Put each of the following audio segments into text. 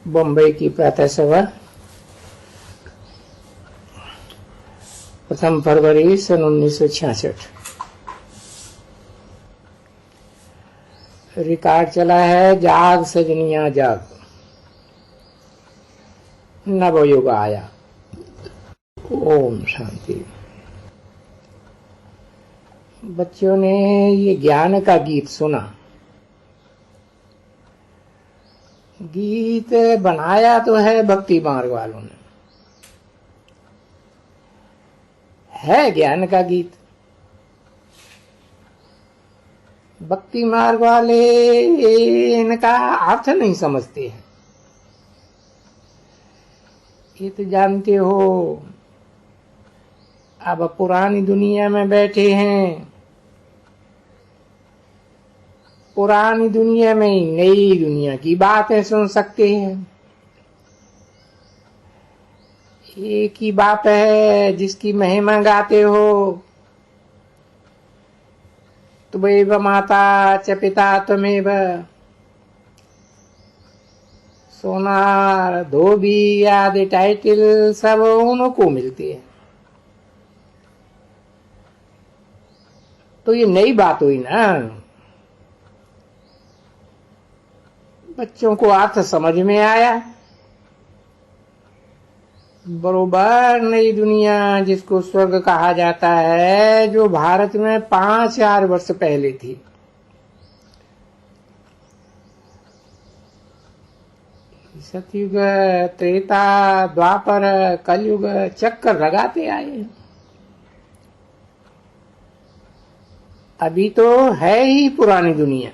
बम्बई की प्रातः सभा 1 फरवरी सन 1966। रिकॉर्ड चला है, जाग सजनिया जाग, नवयुग आया। ओम शांति। बच्चों ने ये ज्ञान का गीत सुना। गीत बनाया तो है भक्ति मार्ग वालों ने, है ज्ञान का गीत। भक्ति मार्ग वाले इनका अर्थ नहीं समझते हैं। ये तो जानते हो, अब पुरानी दुनिया में बैठे हैं, पुरानी दुनिया में ही नई दुनिया की बातें सुन सकते हैं। एक ही बात है जिसकी महिमा गाते हो, त्वमेव माता च पिता त्वमेव, सोनार धोबी आदि टाइटल सब उनको मिलते हैं। तो ये नई बात हुई ना। बच्चों को अर्थ समझ में आया। बरोबर नई दुनिया जिसको स्वर्ग कहा जाता है, जो भारत में 5000 वर्ष पहले थी। सतयुग, त्रेता, द्वापर, कलयुग चक्कर लगाते आए। अभी तो है ही पुरानी दुनिया।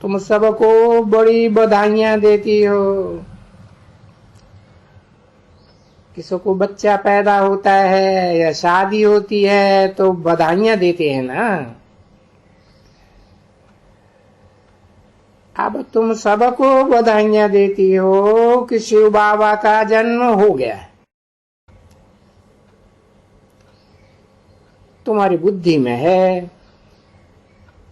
तुम सबको बड़ी बधाइयां देती हो। किसी को बच्चा पैदा होता है या शादी होती है तो बधाइयां देते हैं ना। अब तुम सबको बधाइयां देती हो कि शिव बाबा का जन्म हो गया है। तुम्हारी बुद्धि में है,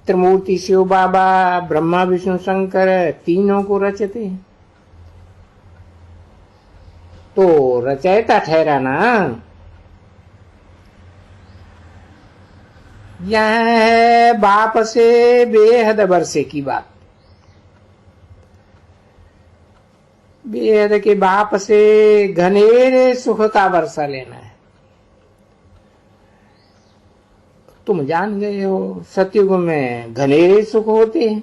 त्रिमूर्ति शिव बाबा ब्रह्मा विष्णु शंकर तीनों को रचते हैं, तो रचयिता ठहरा ना। यह है बाप से बेहद वर्षे की बात। बेहद के बाप से घनेरे सुख का वर्षा लेना है। तुम जान गए हो, सतयुग में घनेरे सुख होते हैं।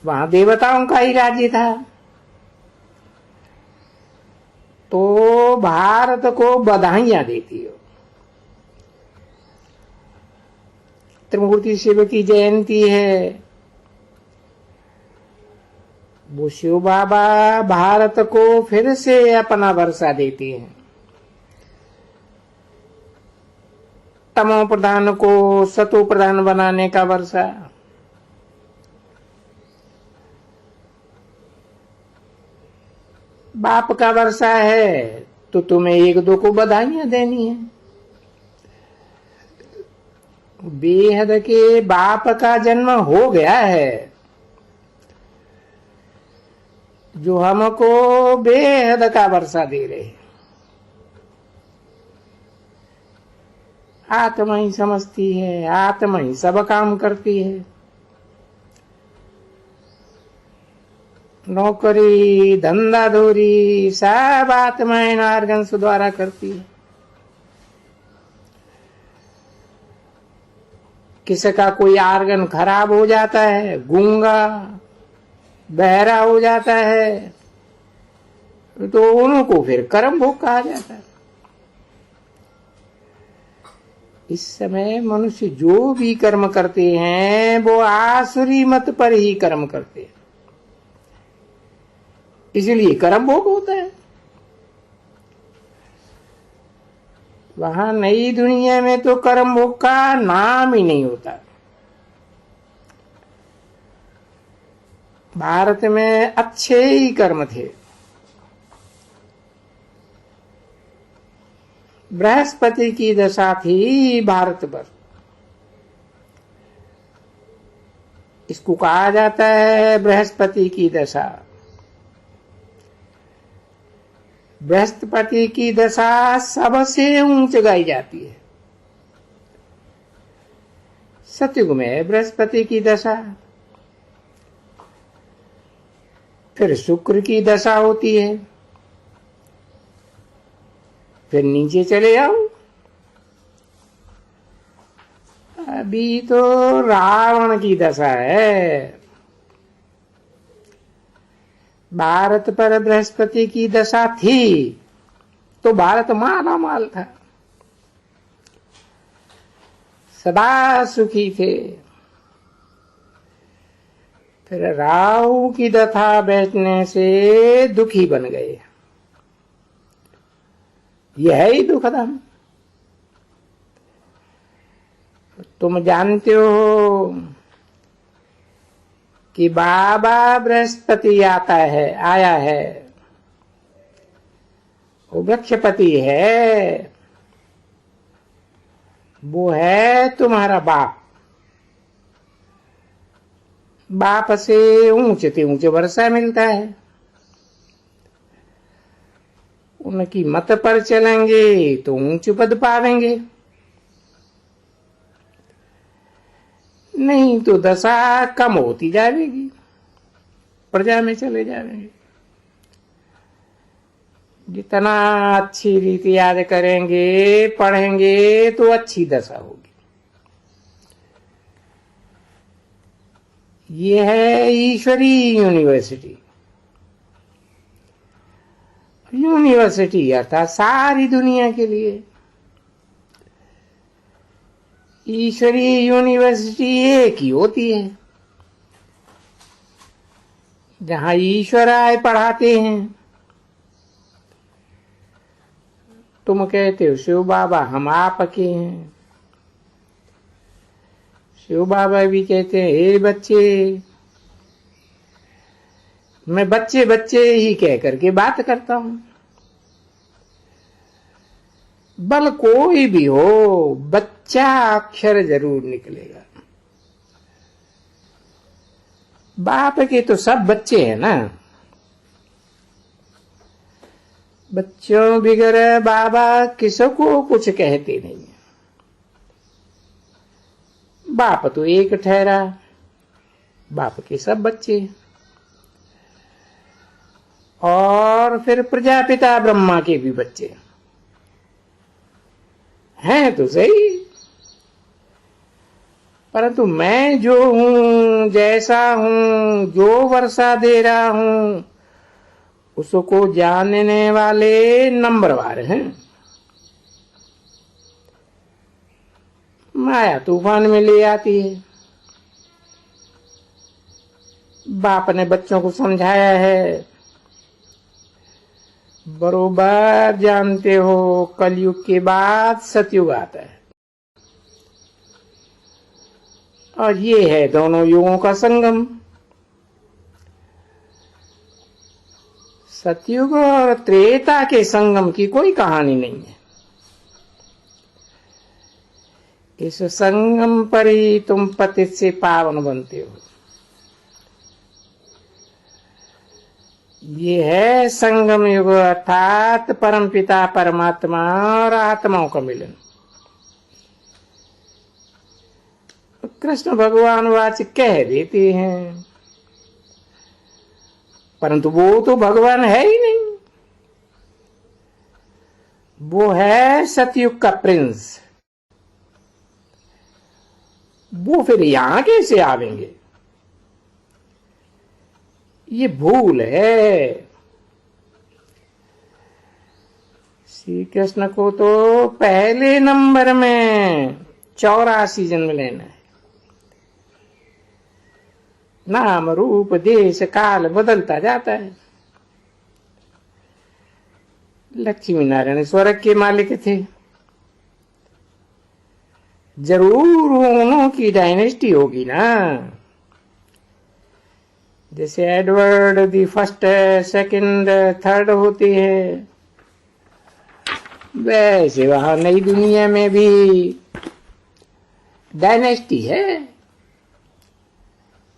वहां देवताओं का ही राज्य था। तो भारत को बधाइयां देती हो। त्रिमूर्ति शिव की जयंती है। वो शिव बाबा भारत को फिर से अपना वर्षा देते हैं। तमो प्रधान को सतो प्रधान बनाने का वर्षा। बाप का वर्षा है तो तुम्हें एक दो को बधाइयां देनी है। बेहद के बाप का जन्म हो गया है, जो हमको बेहद का वर्षा दे रहे हैं। आत्मा ही समझती है, आत्मा ही सब काम करती है। नौकरी धंधा धोरी सब आत्मा इन ऑर्गन्स द्वारा करती है। किसी का कोई ऑर्गन खराब हो जाता है, गूंगा बहरा हो जाता है, तो उनको फिर कर्म भोग कहा जाता है। इस समय मनुष्य जो भी कर्म करते हैं वो आसुरी मत पर ही कर्म करते हैं, इसलिए कर्म भोग होता है। वहां नई दुनिया में तो कर्म भोग का नाम ही नहीं होता। भारत में अच्छे ही कर्म थे। बृहस्पति की दशा थी भारत पर। इसको कहा जाता है बृहस्पति की दशा। बृहस्पति की दशा सबसे ऊंच गाई जाती है। सतयुग में बृहस्पति की दशा, फिर शुक्र की दशा होती है, फिर नीचे चले जाओ, अभी तो रावण की दशा है। भारत पर बृहस्पति की दशा थी तो भारत माला माल था, सदा सुखी थे। फिर राहु की दशा बैठने से दुखी बन गए। यह ही दुखदम। तुम जानते हो कि बाबा बृहस्पति आया है, वो वृक्षपति है, वो है तुम्हारा बाप। बाप से ऊंचे ऊंचे वर्षा मिलता है। उनकी मत पर चलेंगे तो ऊंच पद पावेंगे, नहीं तो दशा कम होती जाएगी, प्रजा में चले जाएंगे। जितना अच्छी रीति याद करेंगे, पढ़ेंगे तो अच्छी दशा होगी। ये है ईश्वरी यूनिवर्सिटी। यूनिवर्सिटी अर्थात सारी दुनिया के लिए। ईश्वरी यूनिवर्सिटी एक ही होती है, जहां ईश्वर आए पढ़ाते हैं। तुम कहते हो शिव बाबा हम आपके हैं, शिव बाबा भी कहते हैं हे बच्चे। मैं बच्चे बच्चे ही कह करके बात करता हूं। बल कोई भी हो, बच्चा अक्षर जरूर निकलेगा। बाप के तो सब बच्चे हैं ना। बच्चों बिगर बाबा किसको कुछ कहते नहीं है। बाप तो एक ठहरा, बाप के सब बच्चे। और फिर प्रजापिता ब्रह्मा के भी बच्चे हैं तो सही, परंतु मैं जो हूं, जैसा हूं, जो वर्षा दे रहा हूं, उसको जानने वाले नंबरवार हैं। माया तूफान में ले आती है। बाप ने बच्चों को समझाया है, बरोबर जानते हो कलयुग के बाद सतयुग आता है, और ये है दोनों युगों का संगम। सतयुग और त्रेता के संगम की कोई कहानी नहीं है। इस संगम पर ही तुम पतित से पावन बनते हो। ये है संगम युग अर्थात परमपिता परमात्मा और आत्माओं का मिलन। कृष्ण भगवान वाचिक कह देते हैं, परंतु वो तो भगवान है ही नहीं। वो है सतयुग का प्रिंस। वो फिर यहां कैसे आवेंगे? ये भूल है। श्री कृष्ण को तो पहले नंबर में 84 जन्म लेना है। नाम रूप देश काल बदलता जाता है। लक्ष्मी नारायण स्वर्ग के मालिक थे, जरूर उन्हों की डायनेस्टी होगी ना। जैसे Edward the first, second, third होती है, वैसे वहां नई दुनिया में भी डायनेस्टी है।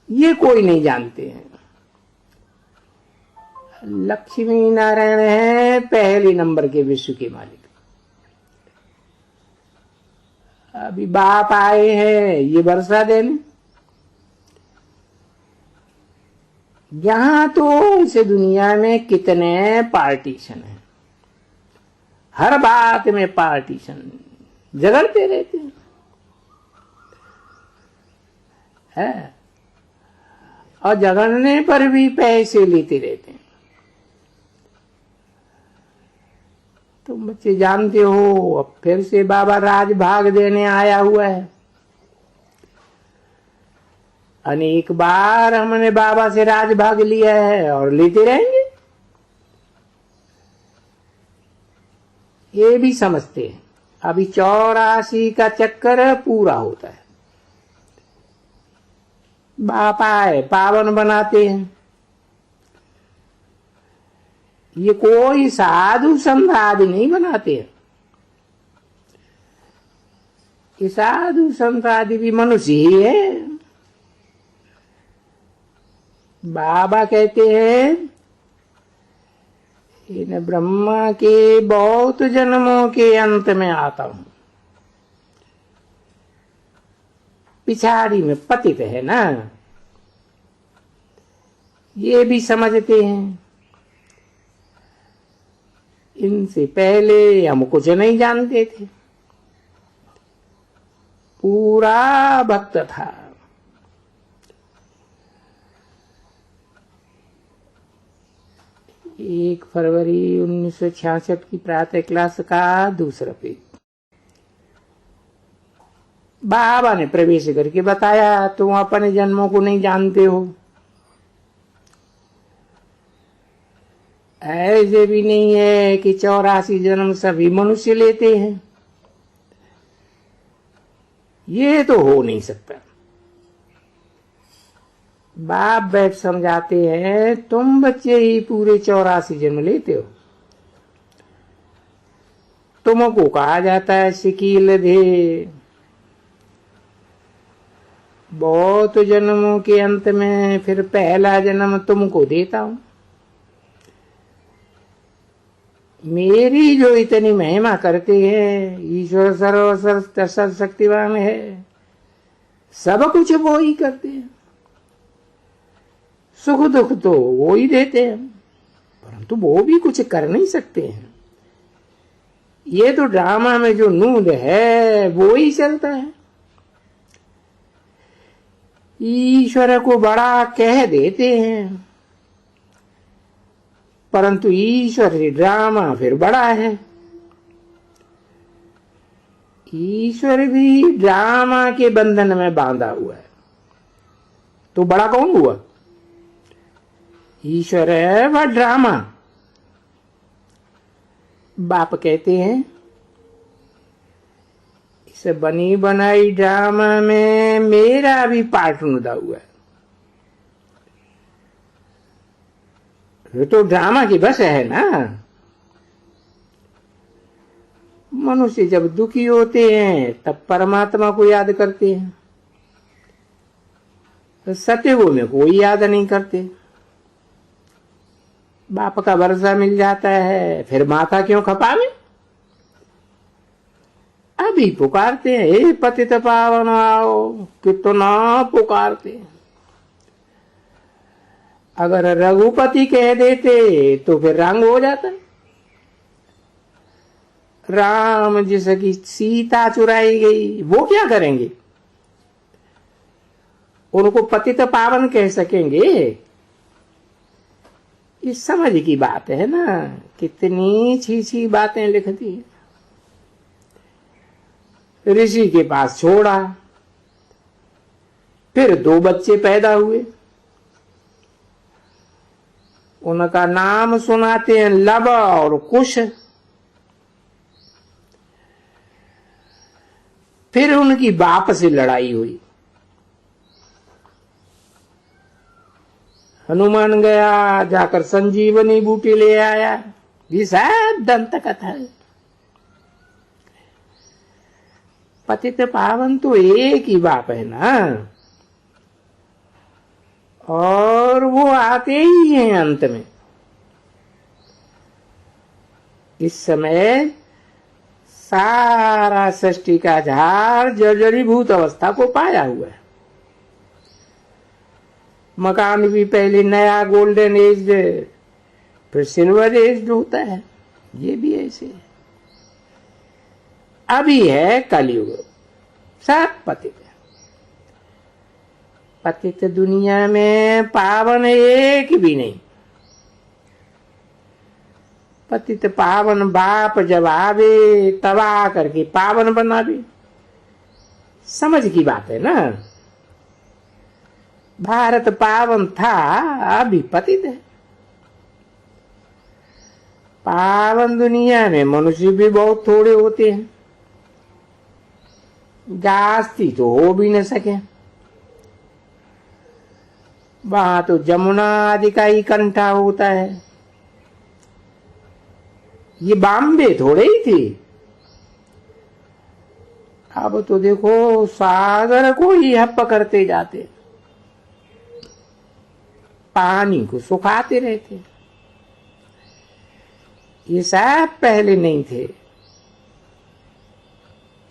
ये कोई नहीं जानते हैं। लक्ष्मी नारायण है पहले नंबर के विश्व के मालिक। अभी बाप आए हैं ये वर्षा देने। यहां तो इस दुनिया में कितने पार्टीशन है, हर बात में पार्टीशन, झगड़ते रहते हैं है? और झगड़ने पर भी पैसे लेते रहते हैं। तुम बच्चे जानते हो अब फिर से बाबा राज भाग देने आया हुआ है। अनेक बार हमने बाबा से राज भाग लिया है और लेते रहेंगे। ये भी समझते हैं अभी 84 का चक्कर पूरा होता है। बाप आए पावन बनाते हैं। ये कोई साधु संत आदि नहीं बनाते हैं। ये साधु संत आदि भी मनुष्य ही है। बाबा कहते हैं इन ब्रह्मा के बहुत जन्मों के अंत में आता हूं। पिछाड़ी में पतित है ना, ये भी समझते हैं। इनसे पहले हम कुछ नहीं जानते थे, पूरा भक्त था। 1 फरवरी 1966 की प्रातः क्लास का दूसरा पेज। बाबा ने प्रवेश करके बताया तुम अपने जन्मों को नहीं जानते हो। ऐसे भी नहीं है कि 84 जन्म सभी मनुष्य लेते हैं, ये तो हो नहीं सकता। बाप बैठ समझाते हैं तुम बच्चे ही पूरे 84 जन्म लेते हो। तुमको कहा जाता है शकील दे। बहुत जन्मों के अंत में फिर पहला जन्म तुमको देता हूं। मेरी जो इतनी महिमा करते हैं, ईश्वर सर्वशक्तिवान है, सब कुछ वो ही करते हैं। सुख दुख तो वो ही देते हैं, परंतु वो भी कुछ कर नहीं सकते हैं। ये तो ड्रामा में जो नूद है वो ही चलता है। ईश्वर को बड़ा कह देते हैं, परंतु ईश्वर ड्रामा फिर बड़ा है। ईश्वर भी ड्रामा के बंधन में बांधा हुआ है, तो बड़ा कौन हुआ? ईश्वर है वह ड्रामा। बाप कहते हैं इस बनी बनाई ड्रामा में मेरा भी पार्ट मुदा हुआ है। ये तो ड्रामा की बस है ना। मनुष्य जब दुखी होते हैं तब परमात्मा को याद करते हैं, तो सत्यगुरु में कोई याद नहीं करते। बाप का वर्षा मिल जाता है फिर माथा क्यों खपावे? अभी पुकारते हैं हे पतित पावन आओ, कितना पुकारते हैं। अगर रघुपति कह देते तो फिर रंग हो जाता। राम जिसकी सीता चुराई गई वो क्या करेंगे? उनको पतित पावन कह सकेंगे? इस समझ की बात है ना। कितनी छी बातें लिख दी। ऋषि के पास छोड़ा, फिर 2 बच्चे पैदा हुए। उनका नाम सुनाते हैं लब और कुश। फिर उनकी बाप से लड़ाई हुई। हनुमान गया, जाकर संजीवनी बूटी ले आया। ये सब दंत कथा है। पतित पावन तो एक ही बाप है ना। और वो आते ही हैं अंत में। इस समय सारा सृष्टि का झाड़ जर्जरीभूत अवस्था को पाया हुआ है। मकान भी पहले नया गोल्डन एज, फिर सिल्वर एज होता है, ये भी ऐसे है। अभी है कलयुग, सब पतित है। पतित दुनिया में पावन एक भी नहीं। पतित पावन बाप जब आवे तब आ करके पावन बनावे, समझ की बात है ना। भारत पावन था, अभी पतित है। पावन दुनिया में मनुष्य भी बहुत थोड़े होते हैं, जास्ती तो हो भी न सके। वहां तो जमुना आदि का ही कंठा होता है। ये बॉम्बे थोड़े ही थी। अब तो देखो सागर को ही हप करते जाते, पानी को सुखाते रहते। ये सब पहले नहीं थे,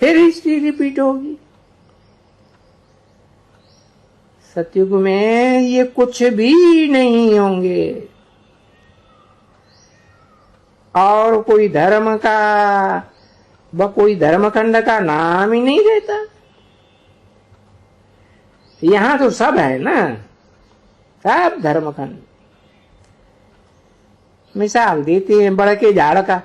फिर हिस्ट्री रिपीट होगी। सतयुग में ये कुछ भी नहीं होंगे, और कोई धर्म का व कोई धर्मखंड का नाम ही नहीं रहता। यहां तो सब है ना, सब धर्मखंड। मिसाल देते हैं बड़ के झाड़ का।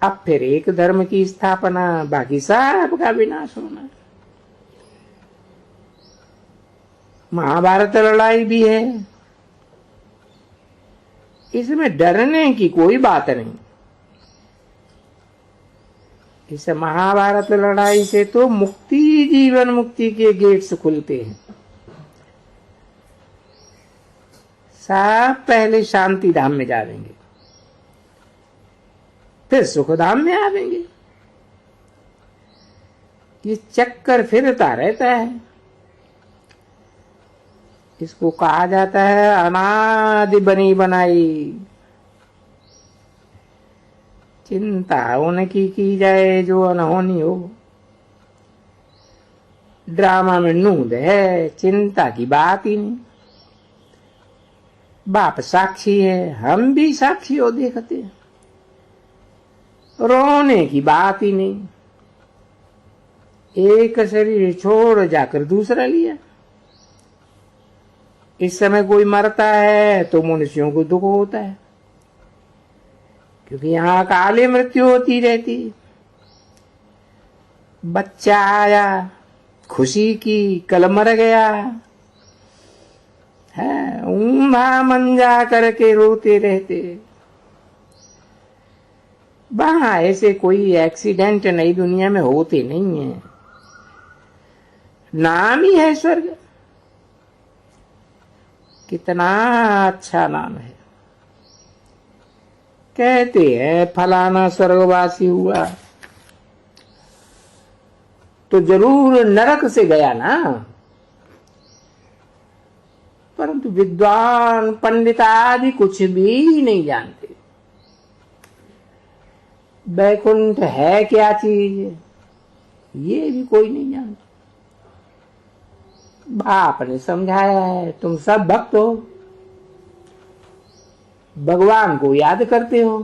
अब फिर एक धर्म की स्थापना, बाकी सब का विनाश होना। महाभारत लड़ाई भी है, इसमें डरने की कोई बात नहीं। इस महाभारत लड़ाई से तो मुक्ति, जीवन मुक्ति के गेट्स खुलते हैं। सब पहले शांति धाम में जाएंगे, फिर सुख धाम में आवेंगे। ये चक्कर फिरता रहता है। इसको कहा जाता है अनादि बनी बनाई। चिंता उनकी की जाए जो अनहोनी हो। ड्रामा में नूद है, चिंता की बात ही नहीं। बाप साक्षी है, हम भी साक्षी हो देखते हैं। रोने की बात ही नहीं। एक शरीर छोड़ जाकर दूसरा लिया। इस समय कोई मरता है तो मनुष्यों को दुख होता है, क्योंकि यहां काले मृत्यु होती रहती। बच्चा आया खुशी की, कल मर गया है, ऊंधा मंजा करके रोते रहते। वहां ऐसे कोई एक्सीडेंट नई दुनिया में होते नहीं है। नाम ही है स्वर्ग। कितना अच्छा नाम है। कहते हैं फलाना स्वर्गवासी हुआ तो जरूर नरक से गया ना, परंतु विद्वान पंडित आदि कुछ भी नहीं जानते। वैकुंठ है क्या चीज, ये भी कोई नहीं जानता। बाप ने समझाया है, तुम सब भक्त हो, भगवान को याद करते हो।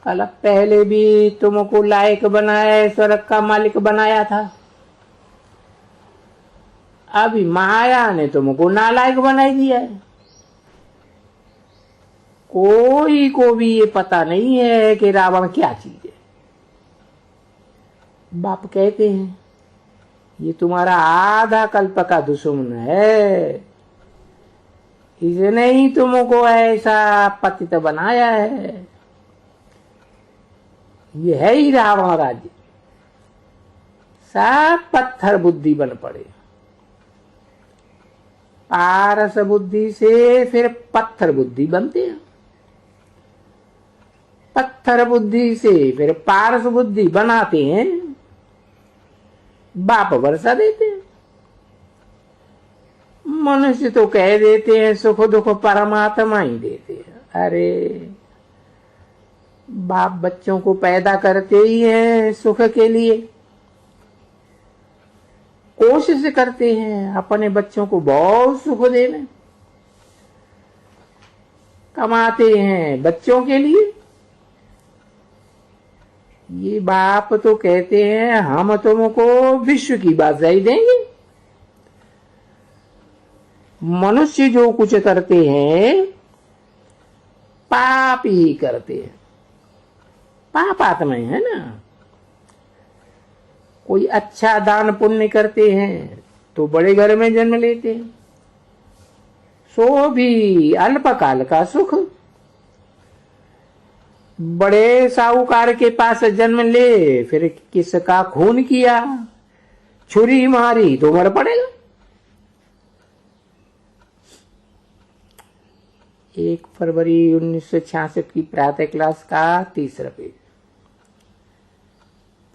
कल पहले भी तुमको लायक बनाया, स्वर्ग का मालिक बनाया था। अभी माया ने तुमको नालायक बनाई दिया है। कोई को भी ये पता नहीं है कि रावण क्या चीज है। बाप कहते हैं ये तुम्हारा आधा कल्प का दुश्मन है, इसने ही तुमको ऐसा पतित बनाया है। ये है ही रावण राज्य। सब पत्थर बुद्धि बन पड़े। पारस बुद्धि से फिर पत्थर बुद्धि बनते हैं, पत्थर बुद्धि से फिर पारस बुद्धि बनाते हैं। बाप वर्षा देते हैं। मनुष्य तो कह देते हैं सुख दुख परमात्मा ही देते हैं। अरे बाप बच्चों को पैदा करते ही हैं सुख के लिए, कोशिश करते हैं अपने बच्चों को बहुत सुख देने, कमाते हैं बच्चों के लिए। ये बाप तो कहते हैं हम तुमको विश्व की बादशाही देंगे। मनुष्य जो कुछ करते हैं पाप ही करते हैं, पाप आत्मा है ना। कोई अच्छा दान पुण्य करते हैं तो बड़े घर में जन्म लेते हैं, सो भी अल्पकाल का सुख। बड़े साहूकार के पास जन्म ले, फिर किसका खून किया, छुरी मारी तो मर पड़ेगा। 1 फरवरी 1966 की प्रातः क्लास का 3रा पेज।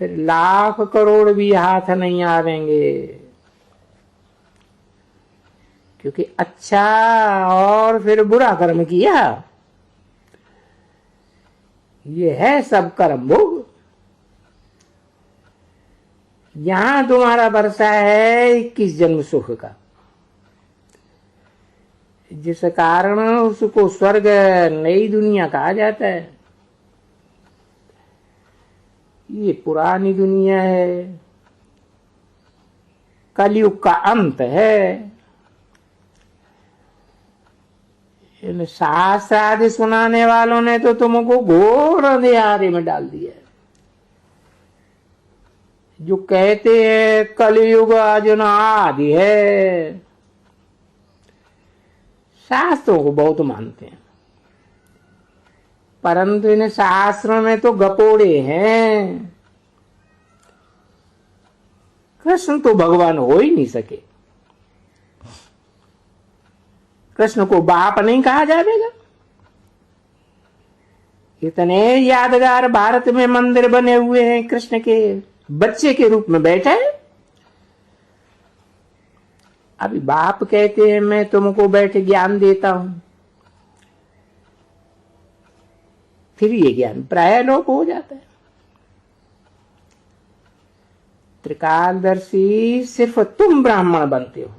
फिर लाख करोड़ भी हाथ नहीं आवेंगे, क्योंकि अच्छा और फिर बुरा कर्म किया, ये है सब कर्म भोग। यहां तुम्हारा वर्षा है 21 जन्म सुख का, जिस कारण उसको स्वर्ग नई दुनिया कहा जाता है। ये पुरानी दुनिया है, कलयुग का अंत है। इन शास्त्र आदि सुनाने वालों ने तो तुमको घोर अंधेरे में डाल दिया है। जो कहते हैं कलयुग अर्जुन आदि है, शास्त्रों को बहुत मानते हैं, परंतु इन शास्त्रों में तो गपोड़े हैं। कृष्ण तो भगवान हो ही नहीं सके, कृष्ण को बाप नहीं कहा जाएगा। इतने यादगार भारत में मंदिर बने हुए हैं, कृष्ण के बच्चे के रूप में बैठे हैं। अभी बाप कहते हैं मैं तुमको बैठ ज्ञान देता हूं, फिर ये ज्ञान प्राय लोप हो जाता है। त्रिकालदर्शी सिर्फ तुम ब्राह्मण बनते हो,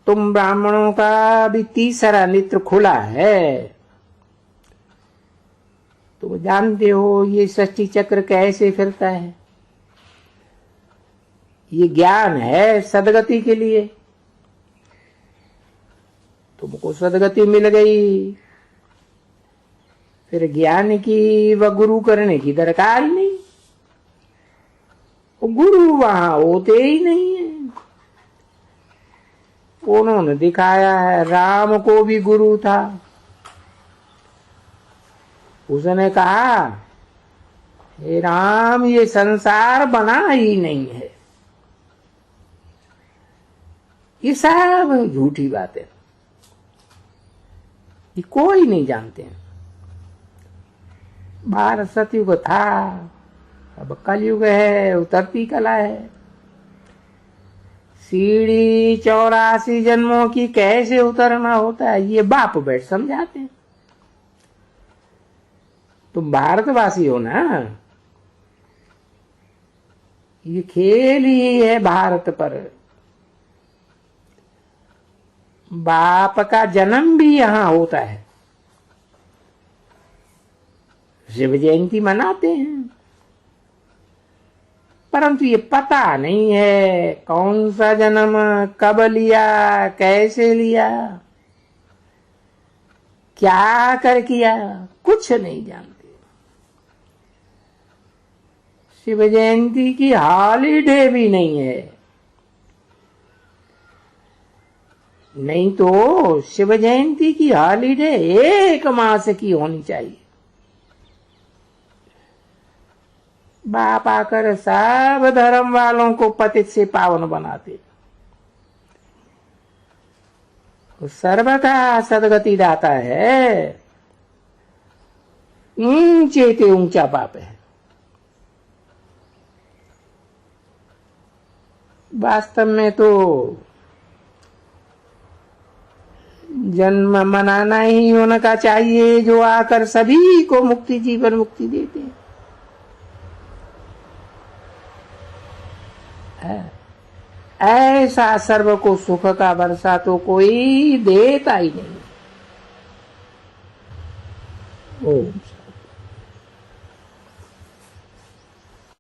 तुम ब्राह्मणों का भी 3रा नेत्र खुला है। तुम जानते हो ये सृष्टि चक्र कैसे फिरता है, ये ज्ञान है सदगति के लिए। तुमको सदगति मिल गई, फिर ज्ञान की व गुरु करने की दरकार ही नहीं। गुरु वहां होते ही नहीं है। उन्होंने दिखाया है, राम को भी गुरु था, उसने कहा हे राम ये संसार बना ही नहीं है। ये सब झूठी बात है, ये कोई नहीं जानते हैं। भारत सतयुग था, अब कलयुग है, उतरती कला है। सीढ़ी 84 जन्मों की कैसे उतरना होता है ये बाप बैठ समझाते हैं। तुम भारतवासी हो ना, ये खेल ही है भारत पर। बाप का जन्म भी यहां होता है, शिव जयंती मनाते हैं, परंतु ये पता नहीं है कौन सा जन्म कब लिया, कैसे लिया, क्या कर किया, कुछ नहीं जानते। शिव जयंती की हॉलीडे भी नहीं है, नहीं तो शिव जयंती की हॉलीडे 1 मास की होनी चाहिए। बाप आकर सब धर्म वालों को पतित से पावन बनाते। सर्वथा सदगति दाता है, ऊंचे ते ऊंचा पाप है। वास्तव में तो जन्म मनाना ही उनका चाहिए जो आकर सभी को मुक्ति, जीवन मुक्ति देते हैं। ऐसा सर्व को सुख का वर्षा तो कोई देता ही नहीं। ओम